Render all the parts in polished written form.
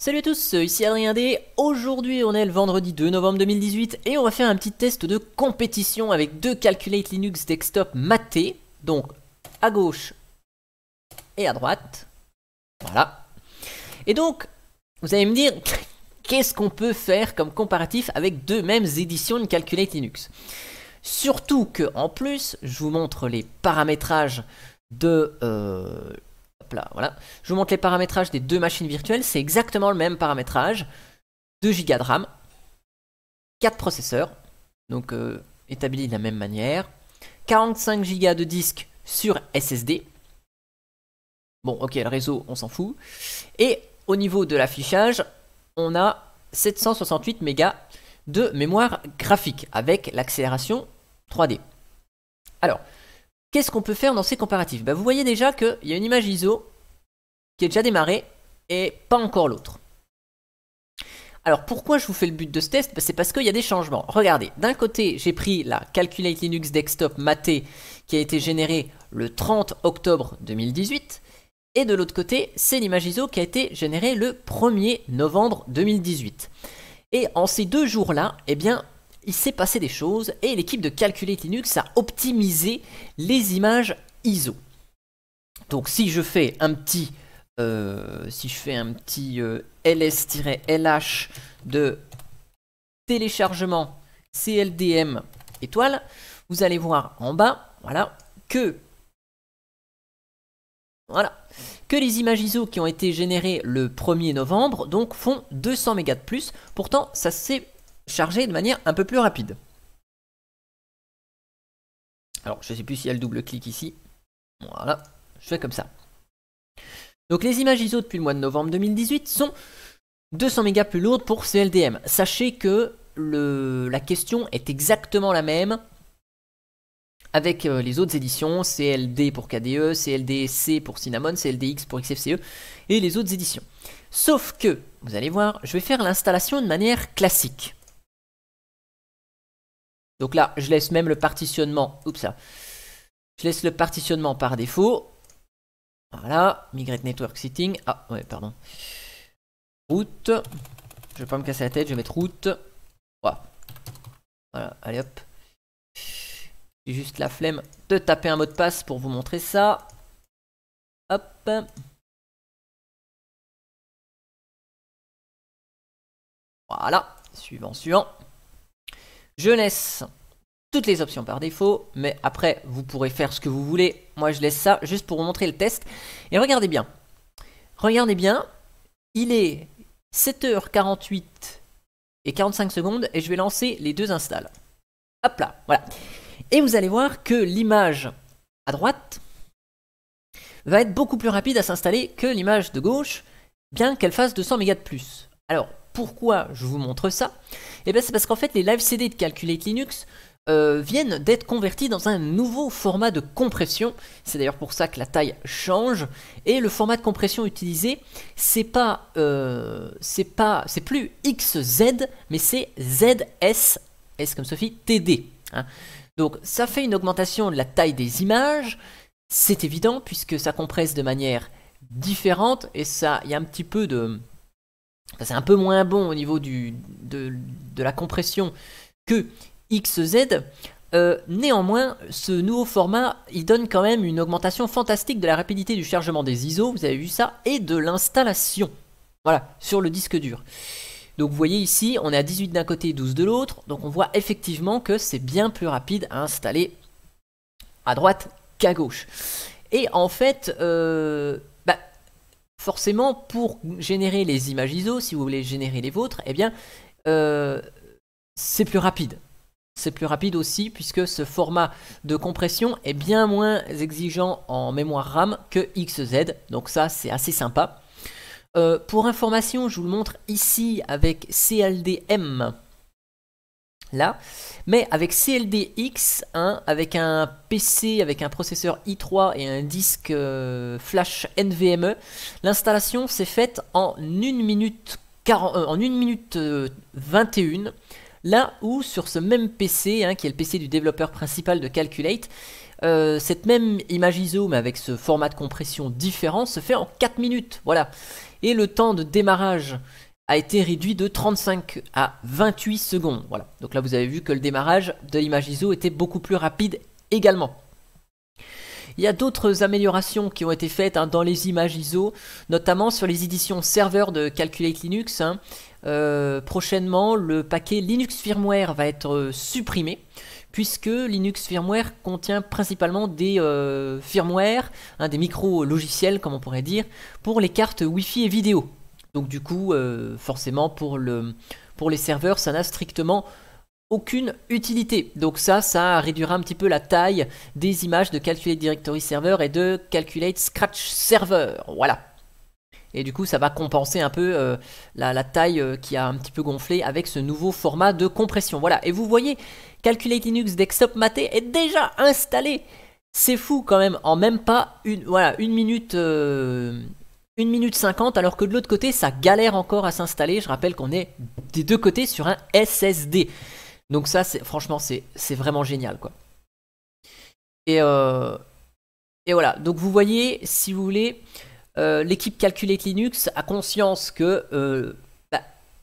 Salut à tous, ici Adrien D. Aujourd'hui on est le vendredi 2 novembre 2018 et on va faire un petit test de compétition avec deux Calculate Linux Desktop matés, donc à gauche et à droite. Voilà. Et donc, vous allez me dire, qu'est-ce qu'on peut faire comme comparatif avec deux mêmes éditions de Calculate Linux? Surtout que en plus, je vous montre les paramétrages de... Là, voilà. Je vous montre les paramétrages des deux machines virtuelles. C'est exactement le même paramétrage. 2 Go de RAM, 4 processeurs, donc établis de la même manière. 45 Go de disque sur SSD. Bon, ok, le réseau, on s'en fout. Et au niveau de l'affichage, on a 768 mégas de mémoire graphique avec l'accélération 3D. Alors, qu'est-ce qu'on peut faire dans ces comparatifs? Vous voyez déjà qu'il y a une image ISO qui est déjà démarrée et pas encore l'autre. Alors pourquoi je vous fais le but de ce test? C'est parce qu'il y a des changements. Regardez, d'un côté j'ai pris la Calculate Linux Desktop matée qui a été générée le 30 octobre 2018 et de l'autre côté c'est l'image ISO qui a été générée le 1er novembre 2018. Et en ces deux jours-là, eh bien, il s'est passé des choses et l'équipe de Calculate Linux a optimisé les images ISO. Donc si je fais un petit ls-lh de téléchargement CLDM étoile, vous allez voir en bas, voilà, que les images ISO qui ont été générées le 1er novembre donc font 200 mégas de plus. Pourtant, ça s'est chargé de manière un peu plus rapide. Alors, je ne sais plus s'il y a le double-clic ici. Voilà, je fais comme ça. Donc, les images ISO depuis le mois de novembre 2018 sont 200 mégas plus lourdes pour CLDM. Sachez que la question est exactement la même avec les autres éditions, CLD pour KDE, CLDC pour Cinnamon, CLDX pour XFCE et les autres éditions. Sauf que, vous allez voir, je vais faire l'installation de manière classique. Donc là, je laisse même le partitionnement. Oups, ça. Je laisse le partitionnement par défaut. Voilà, Migrate Network Setting. Ah, ouais, pardon. Route. Je vais pas me casser la tête, je vais mettre route. Voilà, allez hop. J'ai juste la flemme de taper un mot de passe pour vous montrer ça. Hop. Voilà, suivant. Je laisse toutes les options par défaut, mais après, vous pourrez faire ce que vous voulez. Moi, je laisse ça juste pour vous montrer le test. Et regardez bien. Regardez bien, il est 7h48 et 45 secondes et je vais lancer les deux installs. Hop là, voilà. Et vous allez voir que l'image à droite va être beaucoup plus rapide à s'installer que l'image de gauche, bien qu'elle fasse 200 mégas de plus. Alors, pourquoi je vous montre ça? Eh bien, c'est parce qu'en fait, les live CD de Calculate Linux viennent d'être convertis dans un nouveau format de compression. C'est d'ailleurs pour ça que la taille change. Et le format de compression utilisé, c'est plus XZ, mais c'est ZS, S comme Sophie, TD. Hein. Donc, ça fait une augmentation de la taille des images. C'est évident puisque ça compresse de manière différente et ça, il y a un petit peu de... C'est un peu moins bon au niveau de la compression que XZ. Néanmoins, ce nouveau format, il donne quand même une augmentation fantastique de la rapidité du chargement des ISO, vous avez vu ça, et de l'installation. Voilà, sur le disque dur. Donc vous voyez ici, on est à 18 d'un côté et 12 de l'autre. Donc on voit effectivement que c'est bien plus rapide à installer à droite qu'à gauche. Et en fait... forcément, pour générer les images ISO, si vous voulez générer les vôtres, eh bien, c'est plus rapide. C'est plus rapide aussi, puisque ce format de compression est bien moins exigeant en mémoire RAM que XZ. Donc ça, c'est assez sympa. Pour information, je vous le montre ici avec CLDM. Là, mais avec CLDX, hein, avec un PC, avec un processeur i3 et un disque flash NVMe, l'installation s'est faite en 1 minute 21, là où sur ce même PC, hein, qui est le PC du développeur principal de Calculate, cette même image ISO, mais avec ce format de compression différent, se fait en 4 minutes. Voilà. Et le temps de démarrage a été réduit de 35 à 28 secondes. Voilà. Donc là, vous avez vu que le démarrage de l'image ISO était beaucoup plus rapide également. Il y a d'autres améliorations qui ont été faites dans les images ISO, notamment sur les éditions serveurs de Calculate Linux. Prochainement, le paquet Linux Firmware va être supprimé, puisque Linux Firmware contient principalement des firmware, des micro-logiciels, comme on pourrait dire, pour les cartes Wi-Fi et vidéo. Donc du coup, forcément, pour les serveurs, ça n'a strictement aucune utilité. Donc ça réduira un petit peu la taille des images de Calculate Directory Server et de Calculate Scratch Server. Voilà. Et du coup, ça va compenser un peu la taille qui a un petit peu gonflé avec ce nouveau format de compression. Voilà. Et vous voyez, Calculate Linux Desktop Mate est déjà installé. C'est fou quand même, en même pas une minute 50, alors que de l'autre côté, ça galère encore à s'installer. Je rappelle qu'on est des deux côtés sur un SSD. Donc ça, franchement, c'est vraiment génial, quoi. Et voilà. Donc vous voyez, si vous voulez, l'équipe Calculate Linux a conscience que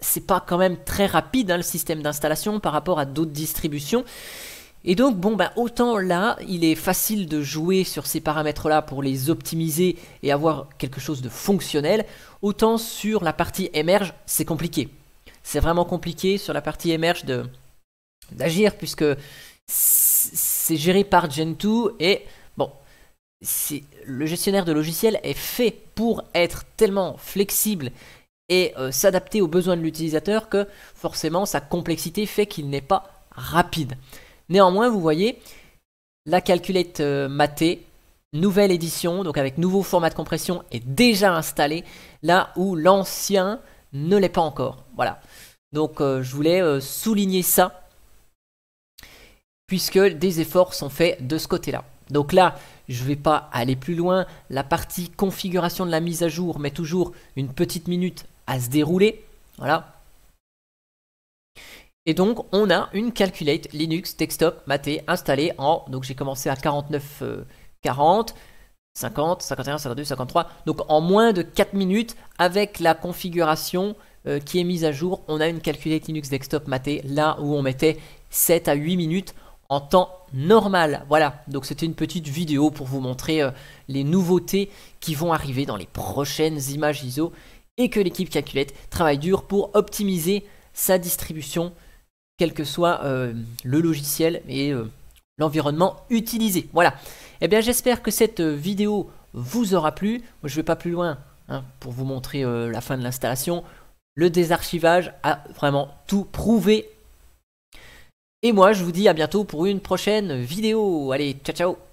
c'est pas quand même très rapide, le système d'installation par rapport à d'autres distributions. Et donc, bon, autant là, il est facile de jouer sur ces paramètres-là pour les optimiser et avoir quelque chose de fonctionnel, autant sur la partie Emerge, c'est compliqué. C'est vraiment compliqué sur la partie Emerge d'agir, puisque c'est géré par Gentoo et bon, le gestionnaire de logiciels est fait pour être tellement flexible et s'adapter aux besoins de l'utilisateur que forcément sa complexité fait qu'il n'est pas rapide. Néanmoins, vous voyez, la Calculate Mate, nouvelle édition, donc avec nouveau format de compression, est déjà installé, là où l'ancien ne l'est pas encore. Voilà. Donc je voulais souligner ça, puisque des efforts sont faits de ce côté-là. Donc là, je ne vais pas aller plus loin. La partie configuration de la mise à jour met toujours une petite minute à se dérouler. Voilà. Et donc, on a une Calculate Linux Desktop Mate installée en... Donc, j'ai commencé à 49, 40, 50, 51, 52, 53. Donc, en moins de 4 minutes, avec la configuration qui est mise à jour, on a une Calculate Linux Desktop Mate là où on mettait 7 à 8 minutes en temps normal. Voilà, donc c'était une petite vidéo pour vous montrer les nouveautés qui vont arriver dans les prochaines images ISO et que l'équipe Calculate travaille dur pour optimiser sa distribution, quel que soit le logiciel et l'environnement utilisé. Voilà, et bien j'espère que cette vidéo vous aura plu. Moi, je ne vais pas plus loin pour vous montrer la fin de l'installation. Le désarchivage a vraiment tout prouvé. Et moi, je vous dis à bientôt pour une prochaine vidéo. Allez, ciao ciao!